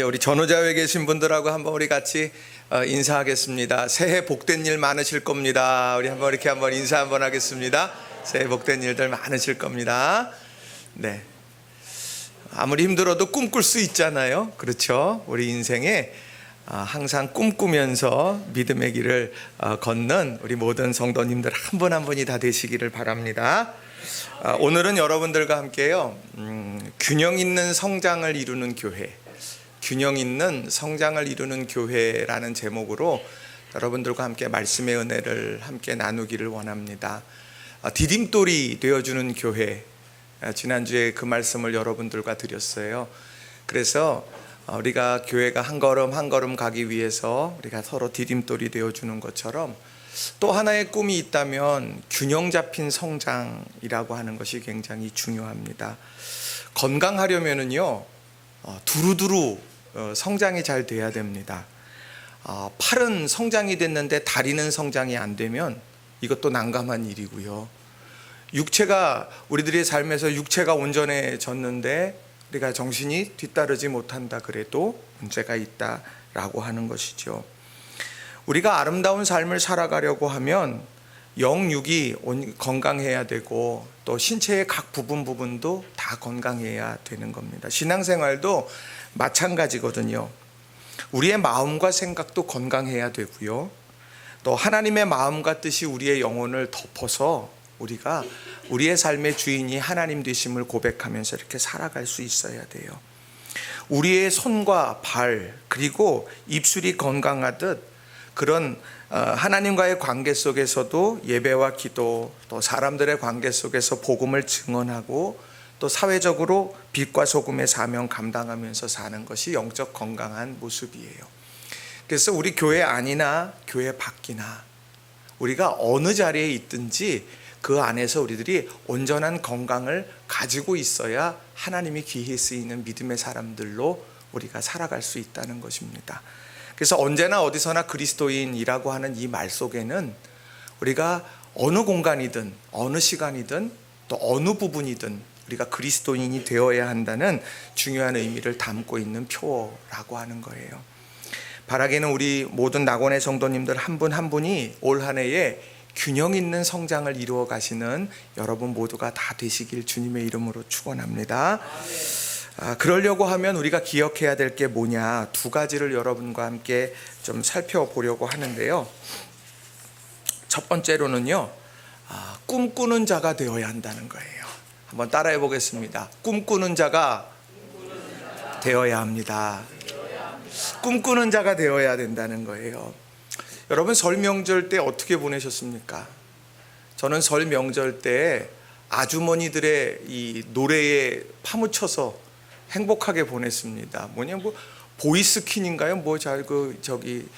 이제 우리 전후자회에 계신 분들하고 한번 우리 같이 인사하겠습니다. 새해 복된 일 많으실 겁니다. 우리 한번 이렇게 한번 인사 한번 하겠습니다. 새해 복된 일들 많으실 겁니다. 네. 아무리 힘들어도 꿈꿀 수 있잖아요. 그렇죠? 우리 인생에 항상 꿈꾸면서 믿음의 길을 걷는 우리 모든 성도님들 한 분 한 분이 다 되시기를 바랍니다. 오늘은 여러분들과 함께요, 균형 있는 성장을 이루는 교회, 균형 있는 성장을 이루는 교회라는 제목으로 여러분들과 함께 말씀의 은혜를 함께 나누기를 원합니다. 디딤돌이 되어주는 교회, 지난주에 그 말씀을 여러분들과 드렸어요. 그래서 우리가 교회가 한 걸음 한 걸음 가기 위해서 우리가 서로 디딤돌이 되어주는 것처럼 또 하나의 꿈이 있다면 균형 잡힌 성장이라고 하는 것이 굉장히 중요합니다. 건강하려면은요, 두루두루 성장이 잘 돼야 됩니다. 팔은 성장이 됐는데 다리는 성장이 안 되면 이것도 난감한 일이고요. 육체가, 우리들의 삶에서 육체가 온전해졌는데 우리가 정신이 뒤따르지 못한다 그래도 문제가 있다라고 하는 것이죠. 우리가 아름다운 삶을 살아가려고 하면 영육이 건강해야 되고 또 신체의 각 부분도 다 건강해야 되는 겁니다. 신앙생활도 마찬가지거든요. 우리의 마음과 생각도 건강해야 되고요. 또 하나님의 마음과 뜻이 우리의 영혼을 덮어서 우리가 우리의 삶의 주인이 하나님 되심을 고백하면서 이렇게 살아갈 수 있어야 돼요. 우리의 손과 발 그리고 입술이 건강하듯 그런 하나님과의 관계 속에서도 예배와 기도, 또 사람들의 관계 속에서 복음을 증언하고 또 사회적으로 빛과 소금의 사명 감당하면서 사는 것이 영적 건강한 모습이에요. 그래서 우리 교회 안이나 교회 밖이나 우리가 어느 자리에 있든지 그 안에서 우리들이 온전한 건강을 가지고 있어야 하나님이 귀히 쓰이는 믿음의 사람들로 우리가 살아갈 수 있다는 것입니다. 그래서 언제나 어디서나 그리스도인이라고 하는 이 말 속에는 우리가 어느 공간이든 어느 시간이든 또 어느 부분이든 우리가 그리스도인이 되어야 한다는 중요한 의미를 담고 있는 표어라고 하는 거예요. 바라기는 우리 모든 낙원의 성도님들 한 분 한 분이 올 한 해에 균형 있는 성장을 이루어 가시는 여러분 모두가 다 되시길 주님의 이름으로 축원합니다. 그러려고 하면 우리가 기억해야 될 게 뭐냐, 두 가지를 여러분과 함께 좀 살펴보려고 하는데요. 첫 번째로는요, 꿈꾸는 자가 되어야 한다는 거예요. 한번 따라해 보겠습니다. 꿈꾸는 자가 되어야 합니다. 꿈꾸는 자가 되어야 된다는 거예요. 여러분 설 명절 때 어떻게 보내셨습니까? 저는 설 명절 때 아주머니들의 이 노래에 파묻혀서 행복하게 보냈습니다. 뭐냐면 보이스킨인가요? 저기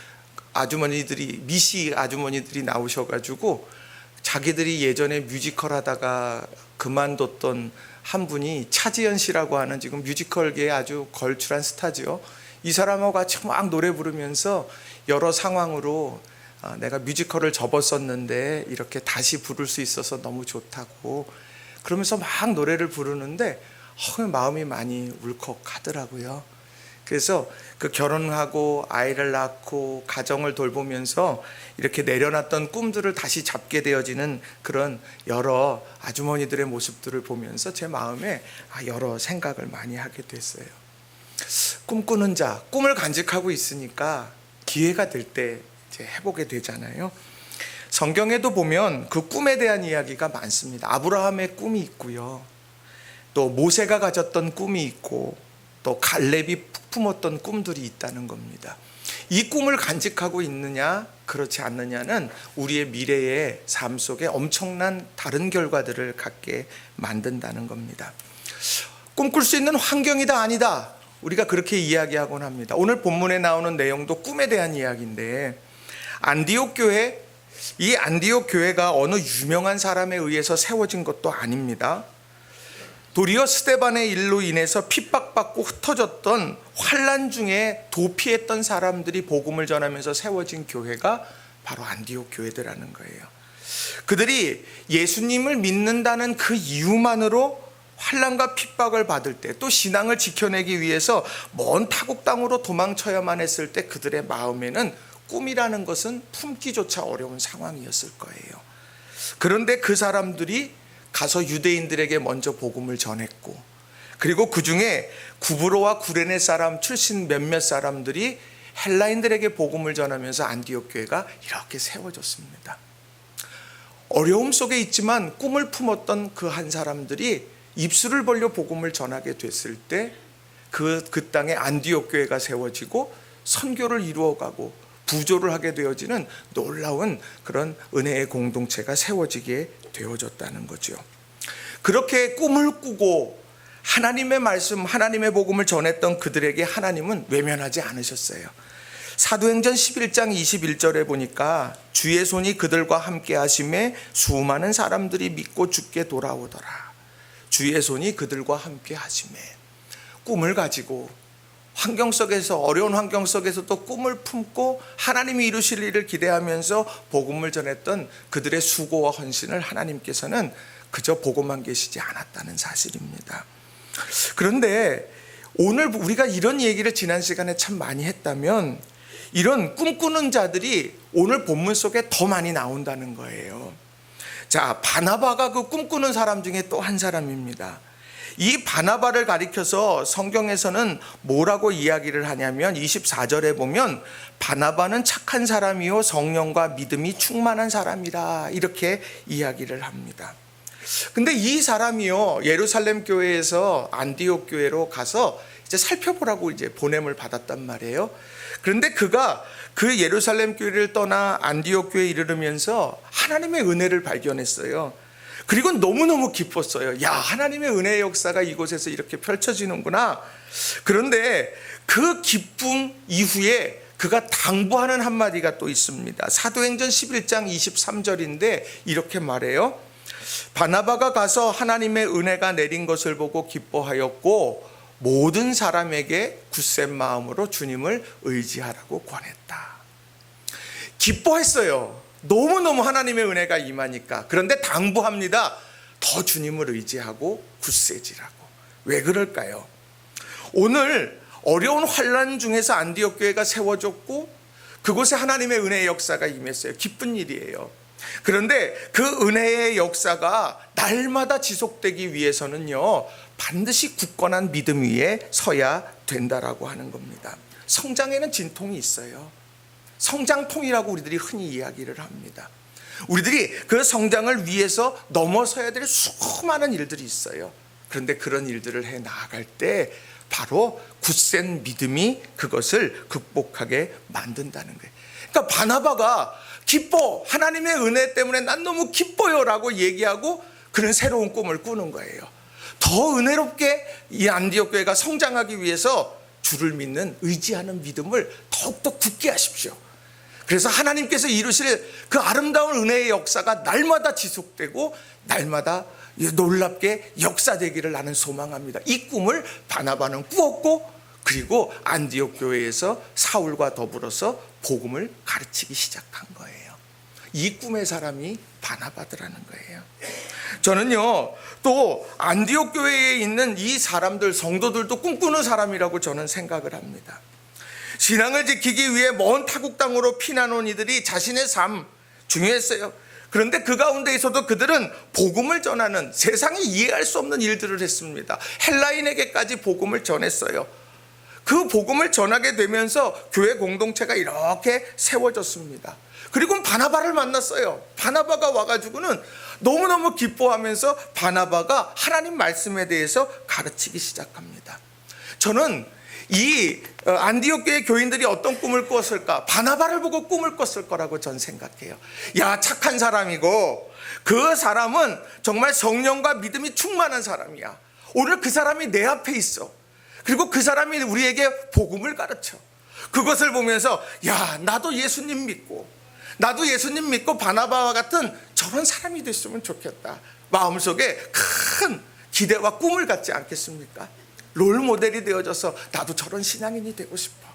아주머니들이, 미시 아주머니들이 나오셔가지고 자기들이 예전에 뮤지컬 하다가 그만뒀던 한 분이 차지연 씨라고 하는 지금 뮤지컬계에 아주 걸출한 스타죠. 이 사람하고 같이 막 노래 부르면서 여러 상황으로 내가 뮤지컬을 접었었는데 이렇게 다시 부를 수 있어서 너무 좋다고 그러면서 막 노래를 부르는데 마음이 많이 울컥하더라고요. 그래서 그 결혼하고 아이를 낳고 가정을 돌보면서 이렇게 내려놨던 꿈들을 다시 잡게 되어지는 그런 여러 아주머니들의 모습들을 보면서 제 마음에 여러 생각을 많이 하게 됐어요. 꿈꾸는 자, 꿈을 간직하고 있으니까 기회가 될 때 이제 해보게 되잖아요. 성경에도 보면 그 꿈에 대한 이야기가 많습니다. 아브라함의 꿈이 있고요, 또 모세가 가졌던 꿈이 있고 또 갈렙이 품었던 꿈들이 있다는 겁니다. 이 꿈을 간직하고 있느냐 그렇지 않느냐는 우리의 미래의 삶 속에 엄청난 다른 결과들을 갖게 만든다는 겁니다. 꿈꿀 수 있는 환경이 다 아니다, 우리가 그렇게 이야기하곤 합니다. 오늘 본문에 나오는 내용도 꿈에 대한 이야기인데, 안디옥 교회, 이 안디옥 교회가 어느 유명한 사람에 의해서 세워진 것도 아닙니다. 도리어 스데반의 일로 인해서 핍박받고 흩어졌던 환난 중에 도피했던 사람들이 복음을 전하면서 세워진 교회가 바로 안디옥 교회들이라는 거예요. 그들이 예수님을 믿는다는 그 이유만으로 환난과 핍박을 받을 때, 또 신앙을 지켜내기 위해서 먼 타국 땅으로 도망쳐야만 했을 때 그들의 마음에는 꿈이라는 것은 품기조차 어려운 상황이었을 거예요. 그런데 그 사람들이 가서 유대인들에게 먼저 복음을 전했고, 그리고 그 중에 구브로와 구레네 사람 출신 몇몇 사람들이 헬라인들에게 복음을 전하면서 안디옥 교회가 이렇게 세워졌습니다. 어려움 속에 있지만 꿈을 품었던 그 한 사람들이 입술을 벌려 복음을 전하게 됐을 때 그 땅에 안디옥 교회가 세워지고 선교를 이루어가고 부조를 하게 되어지는 놀라운 그런 은혜의 공동체가 세워지게 되어졌다는 거죠. 그렇게 꿈을 꾸고 하나님의 말씀, 하나님의 복음을 전했던 그들에게 하나님은 외면하지 않으셨어요. 사도행전 11장 21절에 보니까 주의 손이 그들과 함께 하심에 수많은 사람들이 믿고 주께 돌아오더라. 주의 손이 그들과 함께 하심에, 꿈을 가지고 환경 속에서, 어려운 환경 속에서도 꿈을 품고 하나님이 이루실 일을 기대하면서 복음을 전했던 그들의 수고와 헌신을 하나님께서는 그저 보고만 계시지 않았다는 사실입니다. 그런데 오늘 우리가 이런 얘기를 지난 시간에 참 많이 했다면, 이런 꿈꾸는 자들이 오늘 본문 속에 더 많이 나온다는 거예요. 자, 바나바가 그 꿈꾸는 사람 중에 또 한 사람입니다. 이 바나바를 가리켜서 성경에서는 뭐라고 이야기를 하냐면 24절에 보면 바나바는 착한 사람이요 성령과 믿음이 충만한 사람이라, 이렇게 이야기를 합니다. 근데 이 사람이요 예루살렘 교회에서 안디옥 교회로 가서 이제 살펴보라고 이제 보냄을 받았단 말이에요. 그런데 그가 그 예루살렘 교회를 떠나 안디옥 교회에 이르르면서 하나님의 은혜를 발견했어요. 그리고 너무너무 기뻤어요. 야, 하나님의 은혜의 역사가 이곳에서 이렇게 펼쳐지는구나. 그런데 그 기쁨 이후에 그가 당부하는 한마디가 또 있습니다. 사도행전 11장 23절인데 이렇게 말해요. 바나바가 가서 하나님의 은혜가 내린 것을 보고 기뻐하였고 모든 사람에게 굳센 마음으로 주님을 의지하라고 권했다. 기뻐했어요. 너무너무 하나님의 은혜가 임하니까. 그런데 당부합니다. 더 주님을 의지하고 굳세지라고. 왜 그럴까요? 오늘 어려운 환난 중에서 안디옥 교회가 세워졌고 그곳에 하나님의 은혜의 역사가 임했어요. 기쁜 일이에요. 그런데 그 은혜의 역사가 날마다 지속되기 위해서는요, 반드시 굳건한 믿음 위에 서야 된다라고 하는 겁니다. 성장에는 진통이 있어요. 성장통이라고 우리들이 흔히 이야기를 합니다. 우리들이 그 성장을 위해서 넘어서야 될 수많은 일들이 있어요. 그런데 그런 일들을 해 나아갈 때 바로 굳센 믿음이 그것을 극복하게 만든다는 거예요. 그러니까 바나바가 기뻐, 하나님의 은혜 때문에 난 너무 기뻐요 라고 얘기하고 그런 새로운 꿈을 꾸는 거예요. 더 은혜롭게 이 안디옥 교회가 성장하기 위해서 주를 믿는, 의지하는 믿음을 더욱더 굳게 하십시오. 그래서 하나님께서 이루실 그 아름다운 은혜의 역사가 날마다 지속되고 날마다 놀랍게 역사되기를 나는 소망합니다. 이 꿈을 바나바는 꾸었고, 그리고 안디옥 교회에서 사울과 더불어서 복음을 가르치기 시작한 거예요. 이 꿈의 사람이 바나바더라는 거예요. 저는요, 또 안디옥 교회에 있는 이 사람들, 성도들도 꿈꾸는 사람이라고 저는 생각을 합니다. 신앙을 지키기 위해 먼 타국 땅으로 피난 온 이들이 자신의 삶 중요했어요. 그런데 그 가운데에서도 그들은 복음을 전하는, 세상이 이해할 수 없는 일들을 했습니다. 헬라인에게까지 복음을 전했어요. 그 복음을 전하게 되면서 교회 공동체가 이렇게 세워졌습니다. 그리고 바나바를 만났어요. 바나바가 와가지고는 너무너무 기뻐하면서 바나바가 하나님 말씀에 대해서 가르치기 시작합니다. 저는 이 안디옥 교회 교인들이 어떤 꿈을 꿨을까? 바나바를 보고 꿈을 꿨을 거라고 전 생각해요. 야, 착한 사람이고 그 사람은 정말 성령과 믿음이 충만한 사람이야. 오늘 그 사람이 내 앞에 있어. 그리고 그 사람이 우리에게 복음을 가르쳐. 그것을 보면서 야, 나도 예수님 믿고 바나바와 같은 저런 사람이 됐으면 좋겠다. 마음속에 큰 기대와 꿈을 갖지 않겠습니까? 롤 모델이 되어져서 나도 저런 신앙인이 되고 싶어.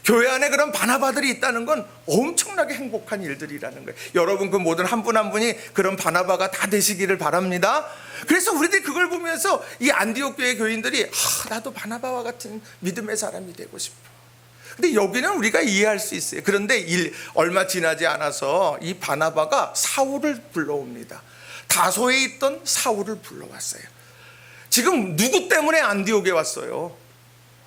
교회 안에 그런 바나바들이 있다는 건 엄청나게 행복한 일들이라는 거예요. 여러분 그 모든 한 분 한 분이 그런 바나바가 다 되시기를 바랍니다. 그래서 우리들이 그걸 보면서 이 안디옥 교회 교인들이 나도 바나바와 같은 믿음의 사람이 되고 싶어. 근데 여기는 우리가 이해할 수 있어요. 그런데 얼마 지나지 않아서 이 바나바가 사울을 불러옵니다. 다소에 있던 사울을 불러왔어요. 지금 누구 때문에 안디옥에 왔어요?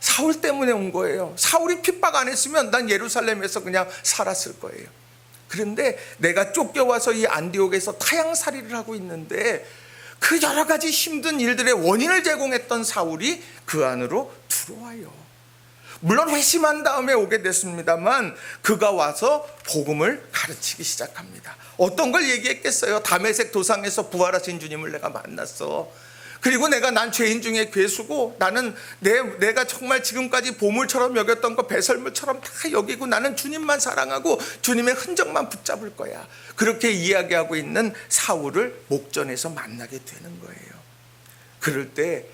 사울 때문에 온 거예요. 사울이 핍박 안 했으면 난 예루살렘에서 그냥 살았을 거예요. 그런데 내가 쫓겨와서 이 안디옥에서 타향살이를 하고 있는데 그 여러 가지 힘든 일들의 원인을 제공했던 사울이 그 안으로 들어와요. 물론 회심한 다음에 오게 됐습니다만 그가 와서 복음을 가르치기 시작합니다. 어떤 걸 얘기했겠어요? 다메섹 도상에서 부활하신 주님을 내가 만났어. 그리고 난 죄인 중에 괴수고 나는 내가 정말 지금까지 보물처럼 여겼던 거 배설물처럼 다 여기고 나는 주님만 사랑하고 주님의 흔적만 붙잡을 거야. 그렇게 이야기하고 있는 사울을 목전에서 만나게 되는 거예요. 그럴 때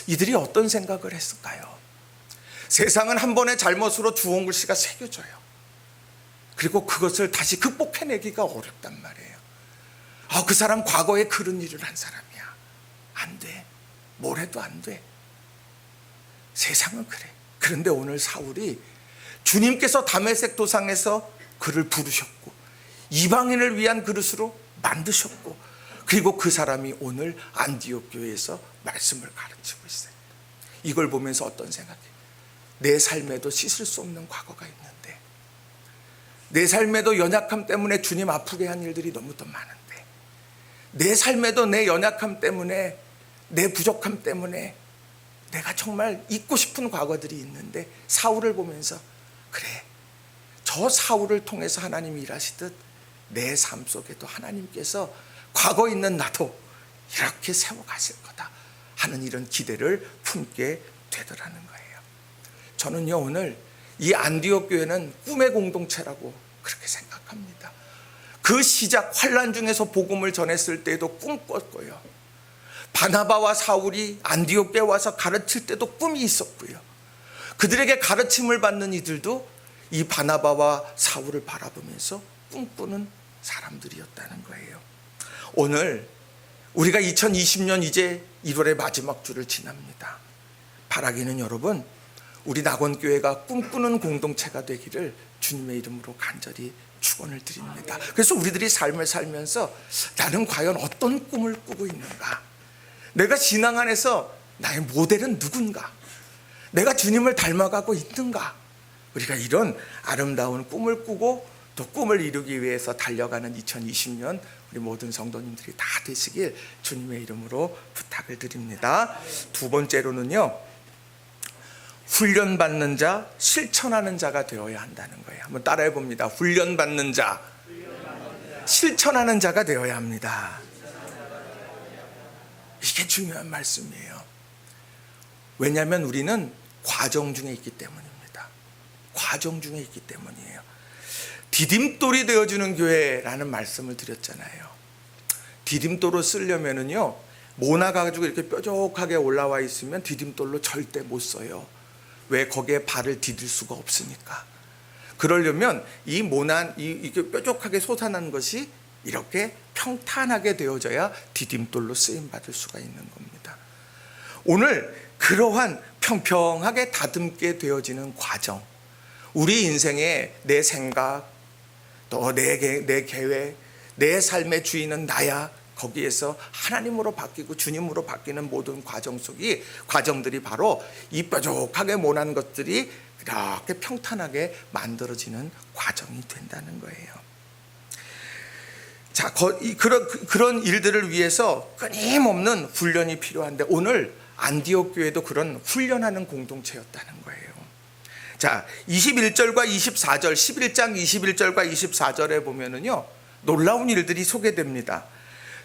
이들이 어떤 생각을 했을까요? 세상은 한 번의 잘못으로 주홍 글씨가 새겨져요. 그리고 그것을 다시 극복해내기가 어렵단 말이에요. 그 사람 과거에 그런 일을 한 사람이야. 안 돼. 뭘 해도 안 돼. 세상은 그래. 그런데 오늘 사울이 주님께서 다메섹 도상에서 그를 부르셨고 이방인을 위한 그릇으로 만드셨고 그리고 그 사람이 오늘 안디옥 교회에서 말씀을 가르치고 있어요. 이걸 보면서 어떤 생각이에요? 내 삶에도 씻을 수 없는 과거가 있는데, 내 삶에도 연약함 때문에 주님 아프게 한 일들이 너무 더 많은데, 내 삶에도 내 연약함 때문에, 내 부족함 때문에 내가 정말 잊고 싶은 과거들이 있는데, 사울을 보면서 그래, 저 사울을 통해서 하나님이 일하시듯 내 삶 속에도 하나님께서 과거 있는 나도 이렇게 세워가실 거다 하는 이런 기대를 품게 되더라는 거예요. 저는요, 오늘 이 안디옥 교회는 꿈의 공동체라고 그렇게 생각합니다. 그 시작 환난 중에서 복음을 전했을 때도 꿈꿨고요. 바나바와 사울이 안디옥에 와서 가르칠 때도 꿈이 있었고요. 그들에게 가르침을 받는 이들도 이 바나바와 사울을 바라보면서 꿈꾸는 사람들이었다는 거예요. 오늘 우리가 2020년 이제 1월의 마지막 주를 지납니다. 바라기는 여러분, 우리 낙원교회가 꿈꾸는 공동체가 되기를 주님의 이름으로 간절히 축원을 드립니다. 그래서 우리들이 삶을 살면서 나는 과연 어떤 꿈을 꾸고 있는가? 내가 신앙 안에서 나의 모델은 누군가? 내가 주님을 닮아가고 있는가? 우리가 이런 아름다운 꿈을 꾸고 또 꿈을 이루기 위해서 달려가는 2020년 우리 모든 성도님들이 다 되시길 주님의 이름으로 부탁을 드립니다. 두 번째로는요, 훈련받는 자, 실천하는 자가 되어야 한다는 거예요. 한번 따라해 봅니다. 훈련받는 자, 실천하는 자가 되어야 합니다. 이게 중요한 말씀이에요. 왜냐하면 우리는 과정 중에 있기 때문입니다. 과정 중에 있기 때문이에요. 디딤돌이 되어주는 교회라는 말씀을 드렸잖아요. 디딤돌을 쓰려면은요, 모나 가지고 이렇게 뾰족하게 올라와 있으면 디딤돌로 절대 못 써요. 왜? 거기에 발을 디딜 수가 없으니까. 그러려면 이 모난, 이게 뾰족하게 솟아난 것이 이렇게 평탄하게 되어져야 디딤돌로 쓰임받을 수가 있는 겁니다. 오늘 그러한 평평하게 다듬게 되어지는 과정, 우리 인생에 내 생각, 또 내 계획, 내 삶의 주인은 나야, 거기에서 하나님으로 바뀌고 주님으로 바뀌는 모든 과정들이 바로 이 뾰족하게 모난 것들이 이렇게 평탄하게 만들어지는 과정이 된다는 거예요. 자, 그런 일들을 위해서 끊임없는 훈련이 필요한데 오늘 안디옥 교회도 그런 훈련하는 공동체였다는 거예요. 자, 21절과 24절, 11장 21절과 24절에 보면은요, 놀라운 일들이 소개됩니다.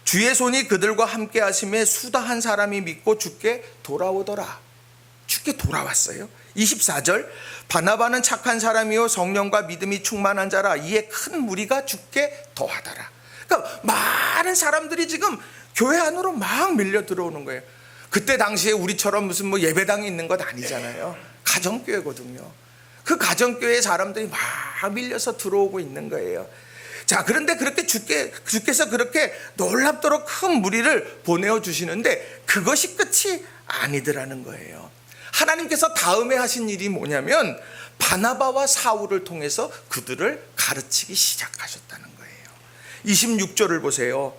주의 손이 그들과 함께 하심에 수다한 사람이 믿고 주께 돌아오더라. 주께 돌아왔어요. 24절, 바나바는 착한 사람이요 성령과 믿음이 충만한 자라. 이에 큰 무리가 주께 더하더라. 그러니까 많은 사람들이 지금 교회 안으로 막 밀려 들어오는 거예요. 그때 당시에 우리처럼 무슨 예배당이 있는 것 아니잖아요. 가정교회거든요. 그 가정교회 사람들이 막 밀려서 들어오고 있는 거예요. 자, 그런데 그렇게 주께서 그렇게 놀랍도록 큰 무리를 보내어 주시는데 그것이 끝이 아니더라는 거예요. 하나님께서 다음에 하신 일이 뭐냐면 바나바와 사울을 통해서 그들을 가르치기 시작하셨다는 거예요. 26절을 보세요.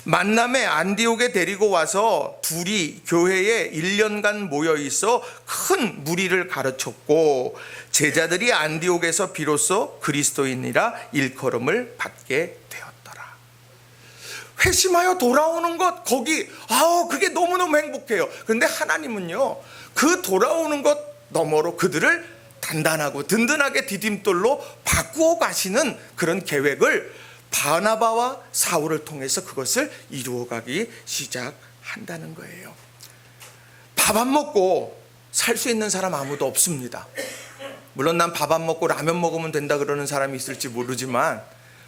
만남에 안디옥에 데리고 와서 둘이 교회에 1년간 모여 있어 큰 무리를 가르쳤고 제자들이 안디옥에서 비로소 그리스도인이라 일컬음을 받게 되었더라. 회심하여 돌아오는 것, 그게 너무너무 행복해요. 그런데 하나님은요, 그 돌아오는 것 너머로 그들을 단단하고 든든하게 디딤돌로 바꾸어 가시는 그런 계획을 바나바와 사울을 통해서 그것을 이루어가기 시작한다는 거예요. 밥 안 먹고 살 수 있는 사람 아무도 없습니다. 물론 난 밥 안 먹고 라면 먹으면 된다 그러는 사람이 있을지 모르지만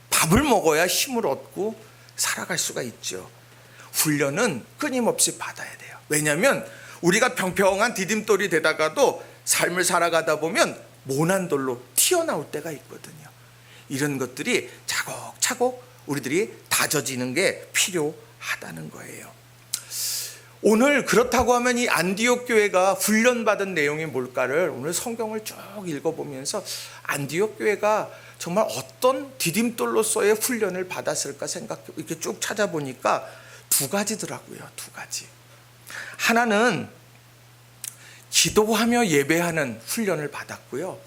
밥을 먹어야 힘을 얻고 살아갈 수가 있죠. 훈련은 끊임없이 받아야 돼요. 왜냐하면 우리가 평평한 디딤돌이 되다가도 삶을 살아가다 보면 모난 돌로 튀어나올 때가 있거든요. 이런 것들이 차곡차곡 우리들이 다져지는 게 필요하다는 거예요. 오늘 그렇다고 하면 이 안디옥 교회가 훈련받은 내용이 뭘까를 오늘 성경을 쭉 읽어보면서 안디옥 교회가 정말 어떤 디딤돌로서의 훈련을 받았을까 이렇게 쭉 찾아보니까 두 가지더라고요. 두 가지. 하나는 기도하며 예배하는 훈련을 받았고요.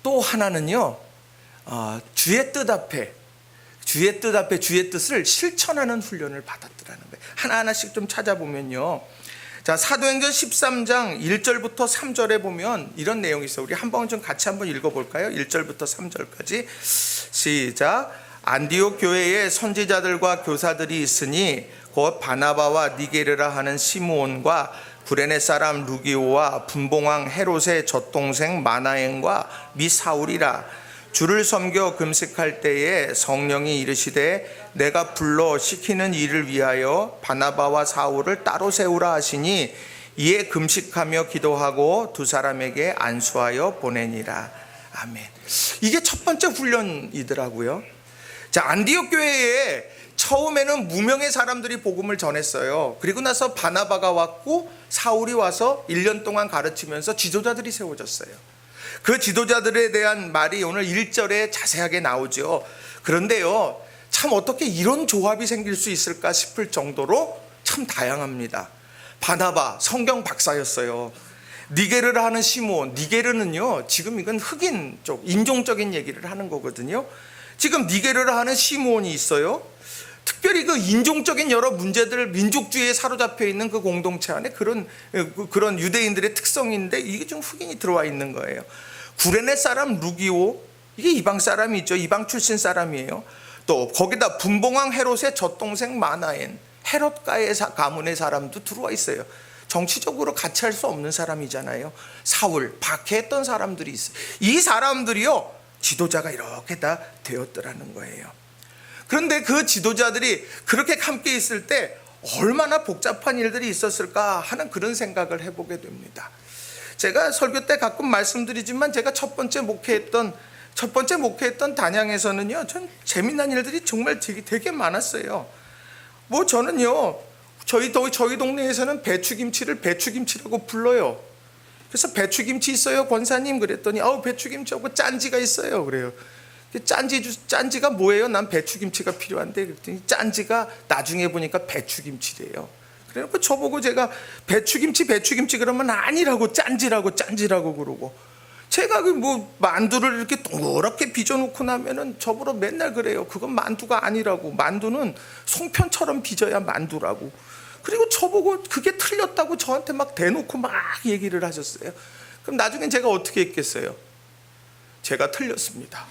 또 하나는요, 주의 뜻 앞에 주의 뜻을 실천하는 훈련을 받았더라는 거예요. 하나하나씩 좀 찾아보면요. 자, 사도행전 13장 1절부터 3절에 보면 이런 내용이 있어요. 우리 한번 좀 같이 한번 읽어볼까요? 1절부터 3절까지 시작. 안디옥 교회에 선지자들과 교사들이 있으니 곧 바나바와 니게르라 하는 시므온과 구레네 사람 루기오와 분봉왕 헤롯의 젖동생 마나엔과 미 사울이라. 주를 섬겨 금식할 때에 성령이 이르시되 내가 불러 시키는 일을 위하여 바나바와 사울을 따로 세우라 하시니 이에 금식하며 기도하고 두 사람에게 안수하여 보내니라. 아멘. 이게 첫 번째 훈련이더라고요. 자, 안디옥 교회에 처음에는 무명의 사람들이 복음을 전했어요. 그리고 나서 바나바가 왔고 사울이 와서 1년 동안 가르치면서 지도자들이 세워졌어요. 그 지도자들에 대한 말이 오늘 1절에 자세하게 나오죠. 그런데요, 참 어떻게 이런 조합이 생길 수 있을까 싶을 정도로 참 다양합니다. 바나바, 성경 박사였어요. 니게르라 하는 시므온, 니게르는요, 지금 이건 흑인 쪽, 인종적인 얘기를 하는 거거든요. 지금 니게르라 하는 시므온이 있어요. 특별히 그 인종적인 여러 문제들, 민족주의에 사로잡혀 있는 그 공동체 안에 그런 유대인들의 특성인데 이게 좀 흑인이 들어와 있는 거예요. 구레네 사람 루기오, 이게 이방 사람이죠. 이방 출신 사람이에요. 또 거기다 분봉왕 헤롯의 젖동생 마나엔, 헤롯가의 가문의 사람도 들어와 있어요. 정치적으로 같이 할 수 없는 사람이잖아요. 사울, 박해했던 사람들이 있어요. 이 사람들이요, 지도자가 이렇게 다 되었더라는 거예요. 그런데 그 지도자들이 그렇게 함께 있을 때 얼마나 복잡한 일들이 있었을까 하는 그런 생각을 해보게 됩니다. 제가 설교 때 가끔 말씀드리지만 제가 첫 번째 목회했던 단양에서는요, 전 재미난 일들이 정말 되게 많았어요. 뭐 저는요, 저희 동네에서는 배추김치를 배추김치라고 불러요. 그래서 배추김치 있어요, 권사님? 그랬더니 배추김치하고 짠지가 있어요. 그래요. 짠지가 뭐예요? 난 배추김치가 필요한데. 그랬더니 짠지가 나중에 보니까 배추김치래요. 그래서 저보고 제가 배추김치 그러면 아니라고 짠지라고 그러고, 제가 만두를 이렇게 동그랗게 빚어놓고 나면은 저보고 맨날 그래요. 그건 만두가 아니라고. 만두는 송편처럼 빚어야 만두라고. 그리고 저보고 그게 틀렸다고 저한테 막 대놓고 막 얘기를 하셨어요. 그럼 나중엔 제가 어떻게 했겠어요? 제가 틀렸습니다.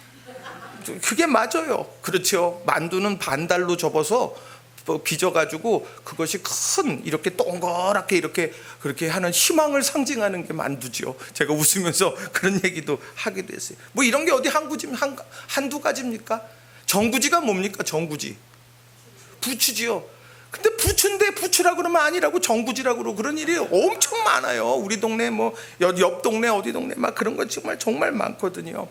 그게 맞아요. 그렇죠. 만두는 반달로 접어서 빚어가지고 그것이 큰 이렇게 동그랗게 그렇게 하는 희망을 상징하는 게 만두지요. 제가 웃으면서 그런 얘기도 하기도 했어요. 뭐 이런 게 어디 한두 가지입니까? 정구지가 뭡니까? 정구지 부추지요. 근데 부추인데 부추라 그러면 아니라고 정부지라 그러고 그런 일이 엄청 많아요. 우리 동네 뭐 옆 동네 어디 동네 막 그런 거 정말 많거든요.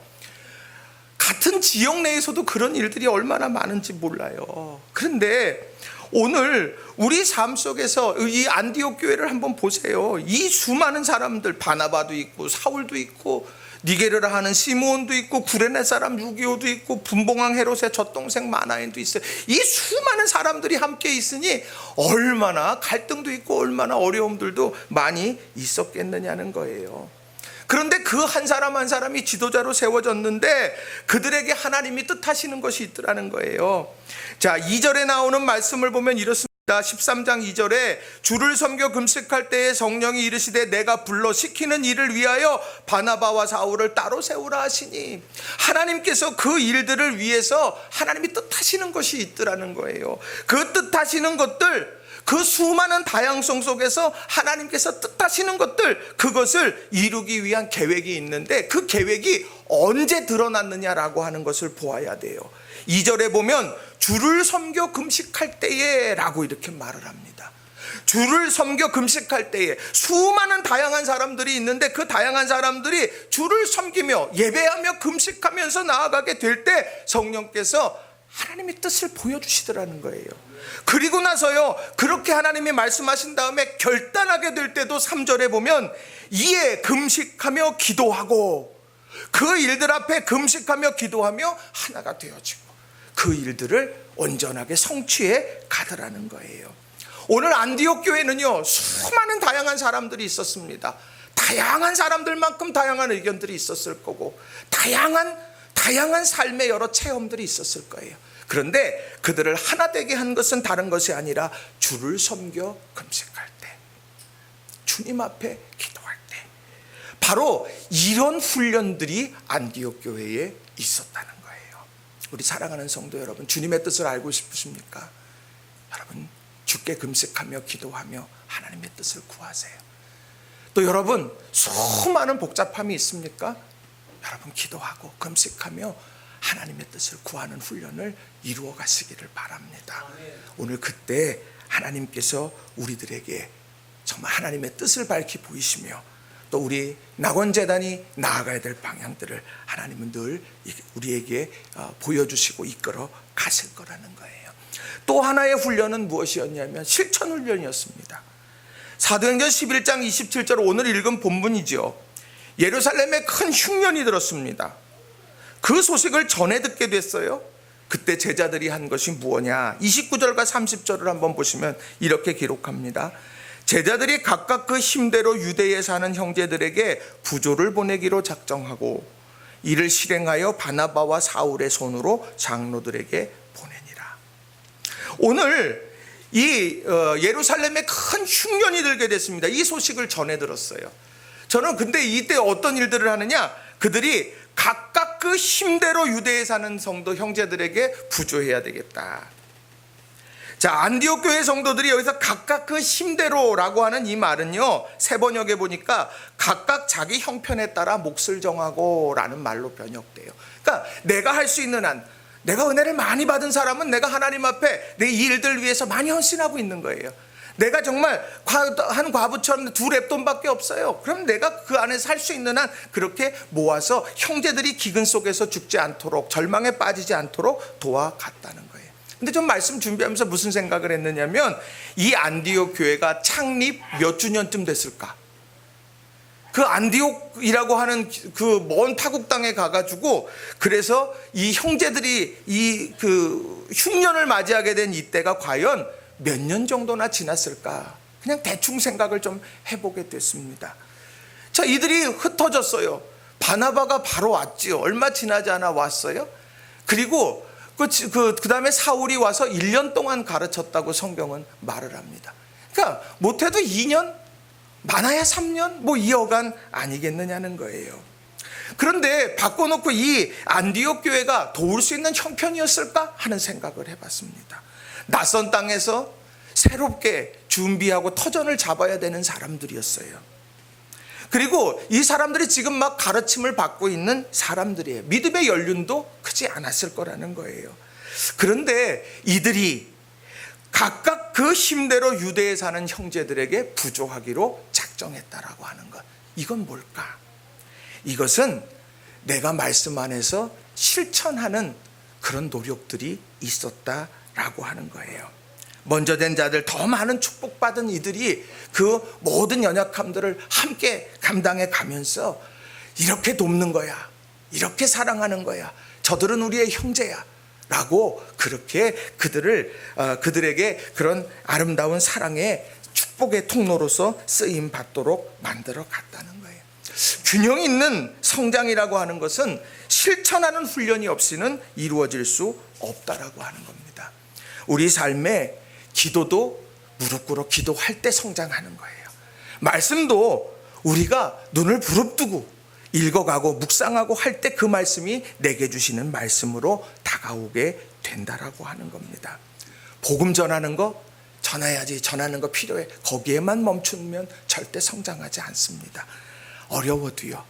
같은 지역 내에서도 그런 일들이 얼마나 많은지 몰라요. 그런데 오늘 우리 삶 속에서 이 안디옥 교회를 한번 보세요. 이 수많은 사람들, 바나바도 있고 사울도 있고 니게르라 하는 시므온도 있고 구레네 사람 유기오도 있고 분봉왕 헤롯의 젖동생 마나엔도 있어요. 이 수많은 사람들이 함께 있으니 얼마나 갈등도 있고 얼마나 어려움들도 많이 있었겠느냐는 거예요. 그런데 그 한 사람 한 사람이 지도자로 세워졌는데 그들에게 하나님이 뜻하시는 것이 있더라는 거예요. 자, 2절에 나오는 말씀을 보면 이렇습니다. 13장 2절에 주를 섬겨 금식할 때에 성령이 이르시되 내가 불러 시키는 일을 위하여 바나바와 사울을 따로 세우라 하시니, 하나님께서 그 일들을 위해서 하나님이 뜻하시는 것이 있더라는 거예요. 그 뜻하시는 것들, 그 수많은 다양성 속에서 하나님께서 뜻하시는 것들, 그것을 이루기 위한 계획이 있는데 그 계획이 언제 드러났느냐라고 하는 것을 보아야 돼요. 2절에 보면 주를 섬겨 금식할 때에 라고 이렇게 말을 합니다. 주를 섬겨 금식할 때에 수많은 다양한 사람들이 있는데 그 다양한 사람들이 주를 섬기며 예배하며 금식하면서 나아가게 될 때 성령께서 하나님의 뜻을 보여주시더라는 거예요. 그리고 나서요, 그렇게 하나님이 말씀하신 다음에 결단하게 될 때도 3절에 보면 이에 금식하며 기도하고, 그 일들 앞에 금식하며 기도하며 하나가 되어지고 그 일들을 온전하게 성취해 가더라는 거예요. 오늘 안디옥 교회는요, 수많은 다양한 사람들이 있었습니다. 다양한 사람들만큼 다양한 의견들이 있었을 거고 다양한 삶의 여러 체험들이 있었을 거예요. 그런데 그들을 하나 되게 한 것은 다른 것이 아니라 주를 섬겨 금식할 때, 주님 앞에 기도할 때, 바로 이런 훈련들이 안디옥 교회에 있었다는 거예요. 우리 사랑하는 성도 여러분, 주님의 뜻을 알고 싶으십니까? 여러분, 주께 금식하며 기도하며 하나님의 뜻을 구하세요. 또 여러분, 수많은 복잡함이 있습니까? 여러분, 기도하고 금식하며 하나님의 뜻을 구하는 훈련을 이루어 가시기를 바랍니다. 오늘 그때 하나님께서 우리들에게 정말 하나님의 뜻을 밝히 보이시며 또 우리 낙원재단이 나아가야 될 방향들을 하나님은 늘 우리에게 보여주시고 이끌어 가실 거라는 거예요. 또 하나의 훈련은 무엇이었냐면 실천 훈련이었습니다. 사도행전 11장 27절, 오늘 읽은 본문이죠. 예루살렘에 큰 흉년이 들었습니다. 그 소식을 전해 듣게 됐어요. 그때 제자들이 한 것이 무엇냐? 29절과 30절을 한번 보시면 이렇게 기록합니다. 제자들이 각각 그 힘대로 유대에 사는 형제들에게 부조를 보내기로 작정하고 이를 실행하여 바나바와 사울의 손으로 장로들에게 보내니라. 오늘 이 예루살렘에 큰 흉년이 들게 됐습니다. 이 소식을 전해 들었어요. 저는 근데 이때 어떤 일들을 하느냐? 그들이 각각 그 힘대로 유대에 사는 성도 형제들에게 부조해야 되겠다. 자, 안디옥 교회 성도들이 여기서 각각 그 힘대로라고 하는 이 말은요, 새 번역에 보니까 각각 자기 형편에 따라 몫을 정하고 라는 말로 번역돼요. 그러니까 내가 할 수 있는 한, 내가 은혜를 많이 받은 사람은 내가 하나님 앞에 내 일들 위해서 많이 헌신하고 있는 거예요. 내가 정말 한 과부처럼 2렙돈밖에 없어요. 그럼 내가 그 안에 살 수 있는 한 그렇게 모아서 형제들이 기근 속에서 죽지 않도록, 절망에 빠지지 않도록 도와갔다는 거예요. 근데 좀 말씀 준비하면서 무슨 생각을 했느냐면, 이 안디옥 교회가 창립 몇 주년쯤 됐을까? 그 안디옥이라고 하는 그 먼 타국 땅에 가가지고, 그래서 이 형제들이 이 그 흉년을 맞이하게 된 이때가 과연 몇 년 정도나 지났을까? 그냥 대충 생각을 좀 해보게 됐습니다. 자, 이들이 흩어졌어요. 바나바가 바로 왔지요. 얼마 지나지 않아 왔어요. 그리고 그 다음에 사울이 와서 1년 동안 가르쳤다고 성경은 말을 합니다. 그러니까 못해도 2년, 많아야 3년 뭐 이어간 아니겠느냐는 거예요. 그런데 바꿔놓고 이 안디옥 교회가 도울 수 있는 형편이었을까 하는 생각을 해봤습니다. 낯선 땅에서 새롭게 준비하고 터전을 잡아야 되는 사람들이었어요. 그리고 이 사람들이 지금 막 가르침을 받고 있는 사람들이에요. 믿음의 연륜도 크지 않았을 거라는 거예요. 그런데 이들이 각각 그 힘대로 유대에 사는 형제들에게 부조하기로 작정했다라고 하는 것. 이건 뭘까? 이것은 내가 말씀 안에서 실천하는 그런 노력들이 있었다라고 하는 거예요. 먼저 된 자들, 더 많은 축복받은 이들이 그 모든 연약함들을 함께 감당해 가면서 이렇게 돕는 거야, 이렇게 사랑하는 거야, 저들은 우리의 형제야 라고 그렇게 그들에게 그런 아름다운 사랑의 축복의 통로로서 쓰임 받도록 만들어 갔다는 거예요. 균형 있는 성장이라고 하는 것은 실천하는 훈련이 없이는 이루어질 수 없다라고 하는 겁니다. 우리 삶에 기도도 무릎 꿇어 기도할 때 성장하는 거예요. 말씀도 우리가 눈을 부릅뜨고 읽어가고 묵상하고 할 때 그 말씀이 내게 주시는 말씀으로 다가오게 된다라고 하는 겁니다. 복음 전하는 거 전해야지, 전하는 거 필요해, 거기에만 멈추면 절대 성장하지 않습니다. 어려워도요,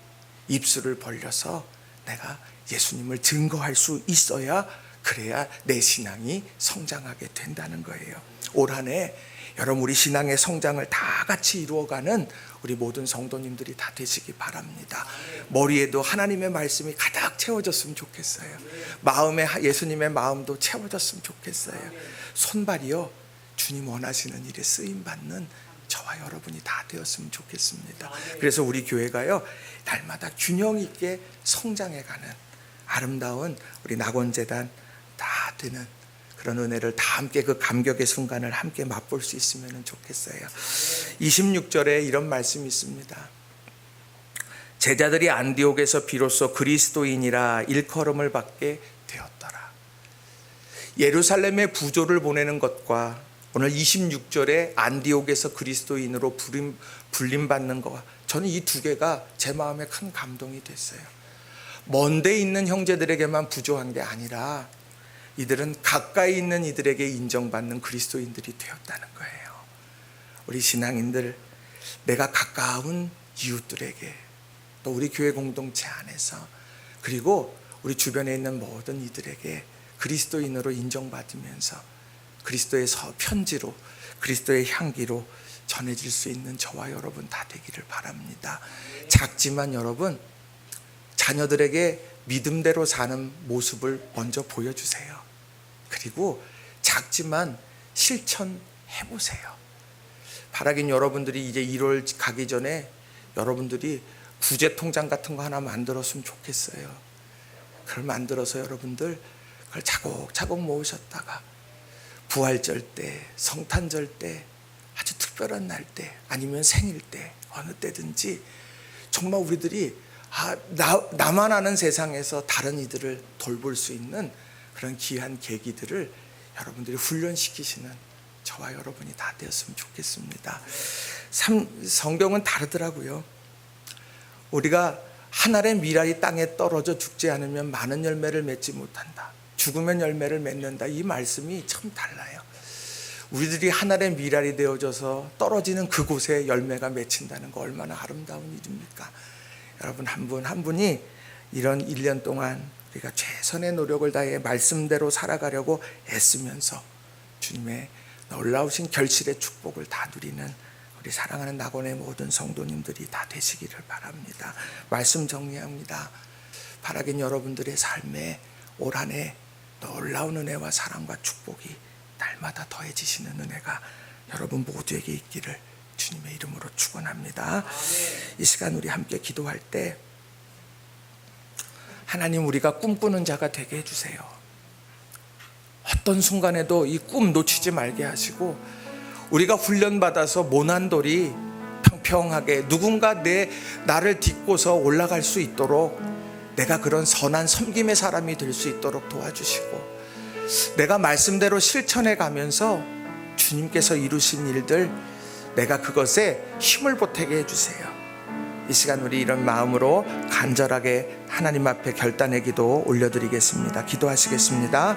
입술을 벌려서 내가 예수님을 증거할 수 있어야, 그래야 내 신앙이 성장하게 된다는 거예요. 올 한 해 여러분, 우리 신앙의 성장을 다 같이 이루어가는 우리 모든 성도님들이 다 되시기 바랍니다. 머리에도 하나님의 말씀이 가득 채워졌으면 좋겠어요. 마음에 예수님의 마음도 채워졌으면 좋겠어요. 손발이요, 주님 원하시는 일에 쓰임받는 저와 여러분이 다 되었으면 좋겠습니다. 그래서 우리 교회가요, 날마다 균형 있게 성장해가는 아름다운 우리 낙원재단 다 되는 그런 은혜를 다 함께, 그 감격의 순간을 함께 맛볼 수 있으면 좋겠어요. 26절에 이런 말씀이 있습니다. 제자들이 안디옥에서 비로소 그리스도인이라 일컬음을 받게 되었더라. 예루살렘에 부조를 보내는 것과 오늘 26절에 안디옥에서 그리스도인으로 불림받는 것과, 저는 이 두 개가 제 마음에 큰 감동이 됐어요. 먼데 있는 형제들에게만 부조한 게 아니라 이들은 가까이 있는 이들에게 인정받는 그리스도인들이 되었다는 거예요. 우리 신앙인들, 내가 가까운 이웃들에게, 또 우리 교회 공동체 안에서, 그리고 우리 주변에 있는 모든 이들에게 그리스도인으로 인정받으면서 그리스도의 편지로, 그리스도의 향기로 전해질 수 있는 저와 여러분 다 되기를 바랍니다. 작지만 여러분, 자녀들에게 믿음대로 사는 모습을 먼저 보여주세요. 그리고 작지만 실천해보세요. 바라긴 여러분들이 이제 1월 가기 전에 여러분들이 구제통장 같은 거 하나 만들었으면 좋겠어요. 그걸 만들어서 여러분들 그걸 차곡차곡 모으셨다가 부활절 때, 성탄절 때, 아주 특별한 날 때, 아니면 생일 때, 어느 때든지 정말 우리들이 나만 아는 세상에서 다른 이들을 돌볼 수 있는 그런 귀한 계기들을 여러분들이 훈련시키시는 저와 여러분이 다 되었으면 좋겠습니다. 성경은 다르더라고요. 우리가 한 알의 미랄이 땅에 떨어져 죽지 않으면 많은 열매를 맺지 못한다. 죽으면 열매를 맺는다. 이 말씀이 참 달라요. 우리들이 한 알의 미랄이 되어져서 떨어지는 그곳에 열매가 맺힌다는 거 얼마나 아름다운 일입니까? 여러분 한 분 한 분이 이런 1년 동안 우리가 최선의 노력을 다해 말씀대로 살아가려고 애쓰면서 주님의 놀라우신 결실의 축복을 다 누리는 우리 사랑하는 낙원의 모든 성도님들이 다 되시기를 바랍니다. 말씀 정리합니다. 바라긴 여러분들의 삶에 올 한 해 놀라운 은혜와 사랑과 축복이 날마다 더해지시는 은혜가 여러분 모두에게 있기를 주님의 이름으로 축원합니다. 이 시간 우리 함께 기도할 때 하나님, 우리가 꿈꾸는 자가 되게 해주세요. 어떤 순간에도 이 꿈 놓치지 말게 하시고, 우리가 훈련받아서 모난돌이 평평하게 누군가 나를 딛고서 올라갈 수 있도록, 내가 그런 선한 섬김의 사람이 될 수 있도록 도와주시고, 내가 말씀대로 실천해 가면서 주님께서 이루신 일들, 내가 그것에 힘을 보태게 해주세요. 이 시간 우리 이런 마음으로 간절하게 하나님 앞에 결단의 기도 올려드리겠습니다. 기도하시겠습니다.